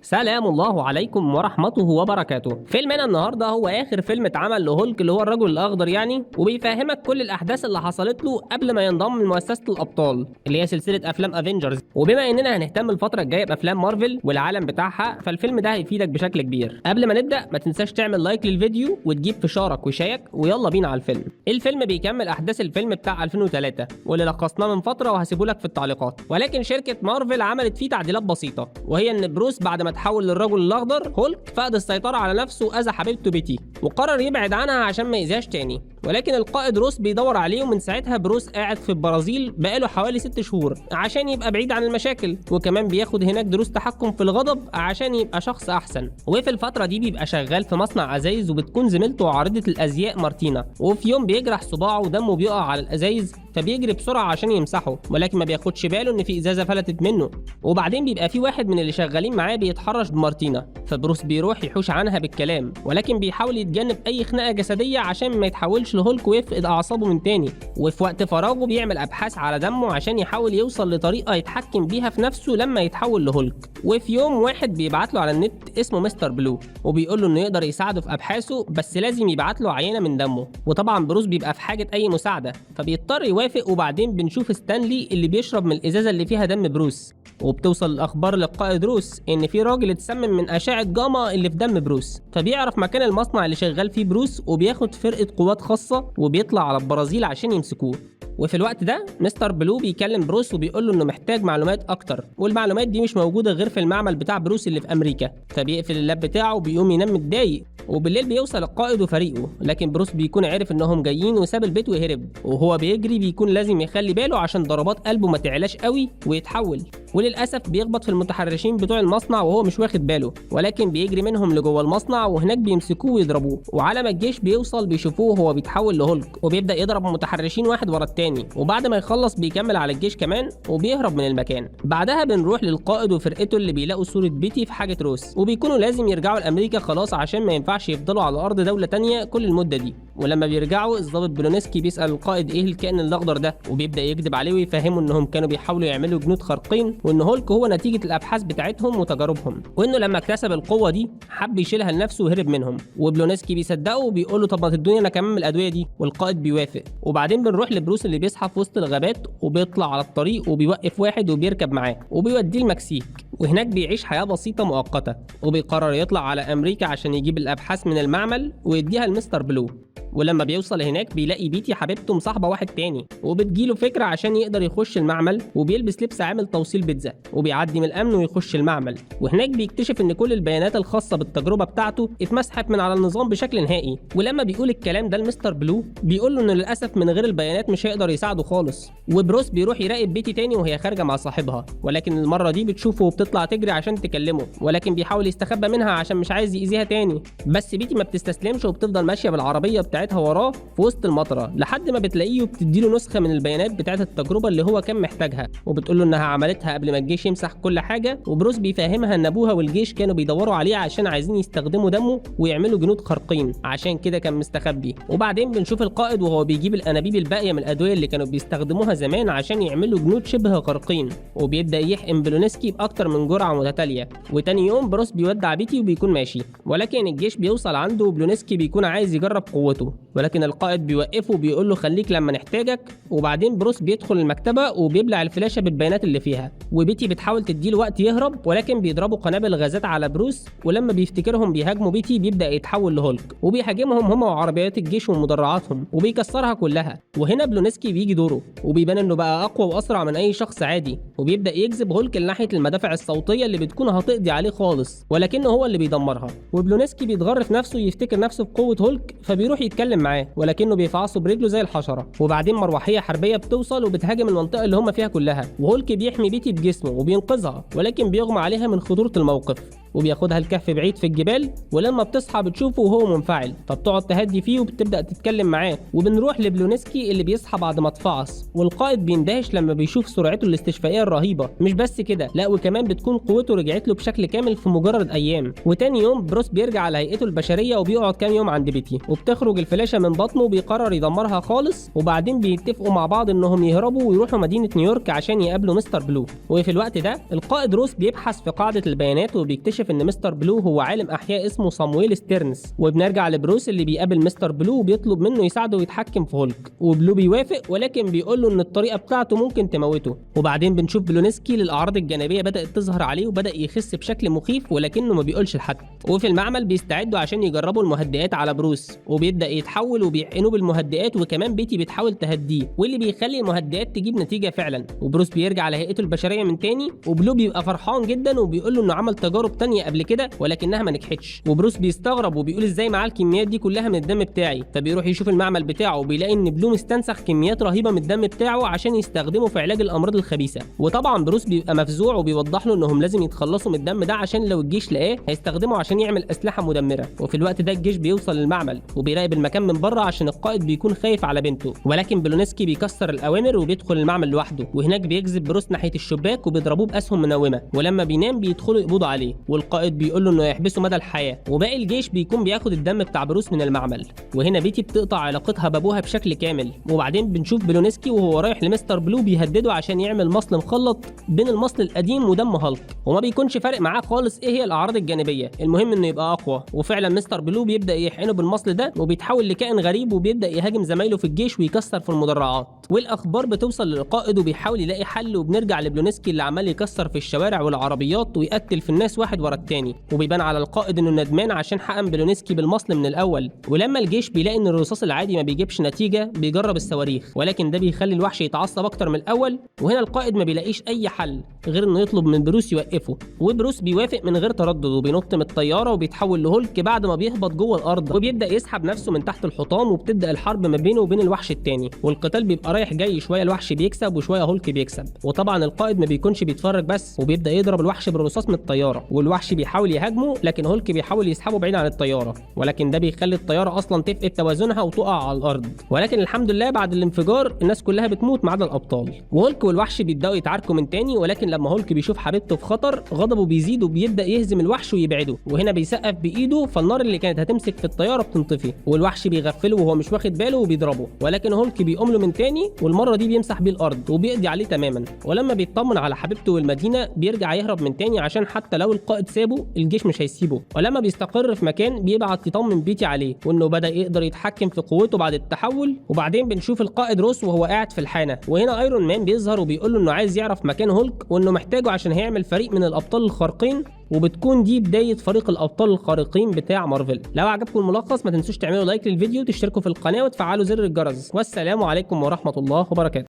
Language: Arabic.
سلام الله عليكم ورحمته وبركاته. فيلمنا النهارده هو اخر فيلم اتعمل لهولك اللي هو الرجل الاخضر يعني، وبيفهمك كل الاحداث اللي حصلت له قبل ما ينضم لمؤسسه الابطال اللي هي سلسله افلام افنجرز. وبما اننا هنهتم الفتره الجايه بافلام مارفل والعالم بتاعها، فالفيلم ده هيفيدك بشكل كبير. قبل ما نبدا ما تنساش تعمل لايك للفيديو وتجيب فشارك وشايك، ويلا بينا على الفيلم. الفيلم بيكمل احداث الفيلم بتاع 2003 واللي لخصناه من فتره وهسيبهولك في التعليقات، ولكن شركه مارفل عملت فيه تعديلات بسيطه، وهي ان بروس بعد ما تحول للرجل الاخضر هولك فقد السيطره على نفسه واذى حبيبته بيتي، وقرر يبعد عنها عشان ما يأذيهاش تاني. ولكن القائد روس بيدور عليه، ومن ساعتها بروس قاعد في البرازيل بقاله حوالي 6 شهور عشان يبقى بعيد عن المشاكل، وكمان بياخد هناك دروس تحكم في الغضب عشان يبقى شخص احسن. وفي الفتره دي بيبقى شغال في مصنع ازايز، وبتكون زميلته عارضه الازياء مارتينا، وفي يوم بيجرح صباعه ودمه بيقع على الازايز، فبيجري بسرعه عشان يمسحه، ولكن ما بياخدش باله ان في ازازه فلتت منه. وبعدين بيبقى في واحد من اللي شغالين معاه بيتحرش بمارتينا، فبروس بيروح يحوش عنها بالكلام، ولكن بيحاول يتجنب اي خناقه جسديه عشان ما يتحولش لهولك ويفقد اعصابه من تاني. وفي وقت فراغه بيعمل ابحاث على دمه عشان يحاول يوصل لطريقه يتحكم بيها في نفسه لما يتحول لهولك. وفي يوم واحد بيبعت له على النت اسمه مستر بلو، وبيقول له انه يقدر يساعده في ابحاثه، بس لازم يبعت له عينه من دمه. وطبعا بروس بيبقى في حاجه اي مساعده، فبيضطر يوافق. وبعدين بنشوف ستانلي اللي بيشرب من الازازه اللي فيها دم بروس، وبتوصل الاخبار للقائد روس ان في راجل اتسمم من اشعه جاما اللي في دم بروس، فبيعرف مكان المصنع اللي شغال فيه بروس، وبياخد فرقه قوات خاصه وبيطلع على البرازيل عشان يمسكوه. وفي الوقت ده مستر بلو بيكلم بروس وبيقول له انه محتاج معلومات اكتر، والمعلومات دي مش موجوده غير في المعمل بتاع بروس اللي في امريكا. فبيقفل اللاب بتاعه وبيقوم ينام متضايق. وبالليل بيوصل القائد وفريقه، لكن بروس بيكون عارف انهم جايين وساب البيت وهرب، وهو بيجري بيكون لازم يخلي باله عشان ضربات قلبه ما تعلاش قوي ويتحول. وللاسف بيخبط في المتحرشين بتوع المصنع وهو مش واخد باله، ولكن بيجري منهم لجوه المصنع، وهناك بيمسكوه ويضربوه. وعلى ما الجيش بيوصل بيشوفوه وهو بيتحول لهولك، وبيبدا يضرب متحرشين واحد ورا التاني، وبعد ما يخلص بيكمل على الجيش كمان وبيهرب من المكان. بعدها بنروح للقائد وفرقته اللي بيلاقوا صوره بيتي في حاجه روس، وبيكونوا لازم يرجعوا لامريكا خلاص عشان ما ينفعش يفضلوا على ارض دوله تانية كل المده دي. ولما بيرجعوا الضابط بلونسكي بيسال القائد ايه الكائن الاخضر ده، وبيبدا يكذب عليه ويفهمه انهم كانوا بيحاولوا يعملوا جنود خارقين، وان هولك هو نتيجه الابحاث بتاعتهم وتجاربهم، وانه لما اكتسب القوه دي حب يشيلها لنفسه وهرب منهم. وبلونسكي بيصدقه وبيقول له طب ما تدوني انا كمان من الادويه دي، والقائد بيوافق. وبعدين بنروح لبروس اللي بيصحى في وسط الغابات، وبيطلع على الطريق وبيوقف واحد وبيركب معاه وبيوديه المكسيك، وهناك بيعيش حياه بسيطه مؤقته، وبيقرر يطلع على امريكا عشان يجيب الابحاث من المعمل ويديها لمستر بلو. ولما بيوصل هناك بيلاقي بيتي حبيبته مصاحبه واحد تاني، وبتجيله فكره عشان يقدر يخش المعمل، وبيلبس لبس عامل توصيل بيتزا وبيعدي من الامن ويخش المعمل. وهناك بيكتشف ان كل البيانات الخاصه بالتجربه بتاعته اتمسحت من على النظام بشكل نهائي. ولما بيقول الكلام ده لمستر بلو بيقول له انه للاسف من غير البيانات مش هيقدر يساعده خالص. وبروس بيروح يراقب بيتي تاني وهي خارجه مع صاحبها، ولكن المره دي بتشوفه وبتطلع تجري عشان تكلمه، ولكن بيحاول يستخبى منها عشان مش عايز يأذيها تاني. بس بيتي ما بتستسلمش وبتفضل ماشيه بالعربيه بتاعتها وراه في وسط المطره لحد ما بتلاقيه، وبتديله نسخه من البيانات بتاعت التجربه اللي هو كان محتاجها، وبتقول له انها عملتها قبل ما الجيش يمسح كل حاجه. وبروس بيفهمها ان ابوها والجيش كانوا بيدوروا عليه عشان عايزين يستخدموا دمه ويعملوا جنود خارقين، عشان كده كان مستخبي. وبعدين بنشوف القائد وهو بيجيب الانابيب الباقيه من الادويه اللي كانوا بيستخدموها زمان عشان يعملوا جنود شبه خارقين، وبيبدا يحقن بلونسكي باكتر من جرعه متتاليه. وتاني يوم بروس بيودع بيتي وبيكون ماشي، ولكن الجيش بيوصل عنده وبلونسكي بيكون عايز يجرب قوته، ولكن القائد بيوقفه وبيقول له خليك لما نحتاجك. وبعدين بروس بيدخل المكتبه وبيبلع الفلاشه بالبيانات اللي فيها، وبيتي بتحاول تديله وقت يهرب، ولكن بيضربوا قنابل غازات على بروس، ولما بيفتكرهم بيهاجموا بيتي بيبدا يتحول لهولك، وبيهاجمهم هم وعربيات الجيش ومدرعاتهم وبيكسرها كلها. وهنا بلونسكي بيجي دوره، وبيبان انه بقى اقوى واسرع من اي شخص عادي، وبيبدا يجذب هولك ناحيه المدافع الصوتيه اللي بتكون هتقضي عليه خالص، ولكنه هو اللي بيدمرها. وبلونسكي بيتغر في نفسه يفتكر نفسه بقوه هولك، فبيروح يتكلم معاه، ولكنه بيفعصه برجله زي الحشره. وبعدين مروحيه حربيه بتوصل وبتهاجم المنطقه اللي هم فيها كلها، وهولك بيحمي بيتي بجسمه وبينقذها، ولكن بيغمى عليها من خطوره الموقف، وبياخدها الكهف بعيد في الجبال. ولما بتصحى بتشوفه وهو منفعل، فبتقعد تهدي فيه وبتبدا تتكلم معاه. وبنروح لبلونسكي اللي بيصحى بعد ما اتفعص، والقائد بيندهش لما بيشوف سرعته الاستشفائيه الرهيبه. مش بس كده، لا وكمان بتكون قوته رجعت له بشكل كامل في مجرد ايام. وتاني يوم بروس بيرجع لهيئته البشريه وبيقعد كام يوم عند بيتي، وبتخرج الفلاشه من بطنه وبيقرر يدمرها خالص. وبعدين بيتفقوا مع بعض انهم يهربوا ويروحوا مدينه نيويورك عشان يقابلوا مستر بلو. وفي الوقت ده القائد روس بيبحث في قاعده البيانات وبيكتشف بنكتشف ان مستر بلو هو عالم احياء اسمه صامويل ستيرنز، وبنرجع لبروس اللي بيقابل مستر بلو وبيطلب منه يساعده يتحكم في هولك، وبلو بيوافق ولكن بيقول له ان الطريقه بتاعته ممكن تموته. وبعدين بنشوف بلونسكي للاعراض الجانبيه بدات تظهر عليه وبدا يخس بشكل مخيف ولكنه ما بيقولش لحد. وفي المعمل بيستعدوا عشان يجربوا المهدئات على بروس، وبيبدا يتحول وبيحقنوا بالمهدئات، وكمان بيتي بتحاول تهديه واللي بيخلي المهدئات تجيب نتيجه فعلا. وبروس بيرجع لهيئته البشريه من تاني، وبلو بيبقى فرحان جدا وبيقول له انه عمل تجارب تانية قبل كده ولكنها ما نجحتش. وبروس بيستغرب وبيقول ازاي معاه الكميات دي كلها من الدم بتاعي، فبيروح يشوف المعمل بتاعه وبيلاقي ان بلو مستنسخ كميات رهيبه من الدم بتاعه عشان يستخدمه في علاج الامراض الخبيثه. وطبعا بروس بيبقى مفزوع وبيوضح له انهم لازم يتخلصوا من الدم ده عشان لو الجيش لقاه هيستخدمه عشان يعمل اسلحه مدمره. وفي الوقت ده الجيش بيوصل للمعمل وبيراقب المكان من بره عشان القائد بيكون خايف على بنته، ولكن بلونسكي بيكسر الاوامر وبيدخل المعمل لوحده، وهناك بيجذب بروس ناحيه الشباك وبيضربوه باسهم منومه، ولما بينام بيدخلوا يقبضوا عليه، والقائد بيقول له انه يحبسه مدى الحياه. وباقي الجيش بيكون بياخد الدم بتاع بروس من المعمل. وهنا بيتي بتقطع علاقتها بابوها بشكل كامل. وبعدين بنشوف بلونسكي وهو رايح لمستر بلو بيهدده عشان يعمل مصل مخلط بين المصل القديم ودم هالك، وما بيكونش فارق معاه خالص ايه هي الاعراض الجانبيه، المهم انه يبقى اقوى. وفعلا مستر بلو بيبدا يحقنه بالمصل ده وبيتحول لكائن غريب وبيبدا يهاجم زمايله في الجيش ويكسر في المدرعات. والاخبار بتوصل للقائد وبيحاول يلاقي حل، وبنرجع لبلونسكي اللي عمال يكسر في الشوارع والعربيات ويقتل في الناس واحد ورا التاني. وبيبان على القائد انه ندمان عشان حقن بلونسكي بالمصل من الاول. ولما الجيش بيلاقي ان الرصاص العادي ما بيجيبش نتيجه بيجرب الصواريخ، ولكن ده بيخلي الوحش يتعصب اكتر من الاول. وهنا القائد ما بيلاقيش اي حل غير انه يطلب من بروس يوقفه، وبروس بيوافق من غير تردد وبينط من الطياره وبيتحول لهولك بعد ما بيهبط جوه الارض، وبيبدا يسحب نفسه من تحت الحطام، وبتبدا الحرب ما بينه وبين الوحش التاني، والقتال بيبقى رايح جاي، شويه الوحش بيكسب وشويه هولك بيكسب. وطبعا القائد ما بيكونش بيتفرج بس، وبيبدا يضرب الوحش بالرصاص من الطياره، والوحش بيحاول يهاجمه لكن هولك بيحاول يسحبه بعيد عن الطياره، ولكن ده بيخلي الطياره اصلا تفقد توازنها وتقع على الارض. ولكن الحمد لله بعد الانفجار الناس كلها بتموت ما عدا الابطال. وهولك والوحش بيبداوا يتعاركوا من تاني، ولكن لما هولك بيشوف حبيبته في خطر غضبه بيزيد وبيبدا يهزم الوحش ويبعده، وهنا بيسقف بايده فالنار اللي كانت هتمسك في الطياره بتنطفي، والوحش بيغفله وهو مش واخد باله وبيضربه، ولكن هولك بيقوم له من تاني والمره دي بيمسح بيه الارض وبيقضي عليه تماما. ولما بيطمن على حبيبته والمدينه بيرجع يهرب من تاني عشان حتى لو القائد سابه الجيش مش هيسيبه. ولما بيستقر في مكان بيبعت يطمن بيتي عليه وانه بدا يقدر يتحكم في قوته بعد التحول. وبعدين بنشوف القائد روس وهو قاعد في الحانه، وهنا ايرون مان بيظهر وبيقول له انه عايز يعرف مكان هولك وانه محتاجه عشان هيعمل فريق من الابطال الخارقين، وبتكون دي بدايه فريق الابطال الخارقين بتاع مارفل. لو عجبكم الملخص ما تنسوش تعملوا لايك للفيديو وتشتركوا في القناه وتفعلوا زر الجرس، والسلام عليكم ورحمه الله وبركاته.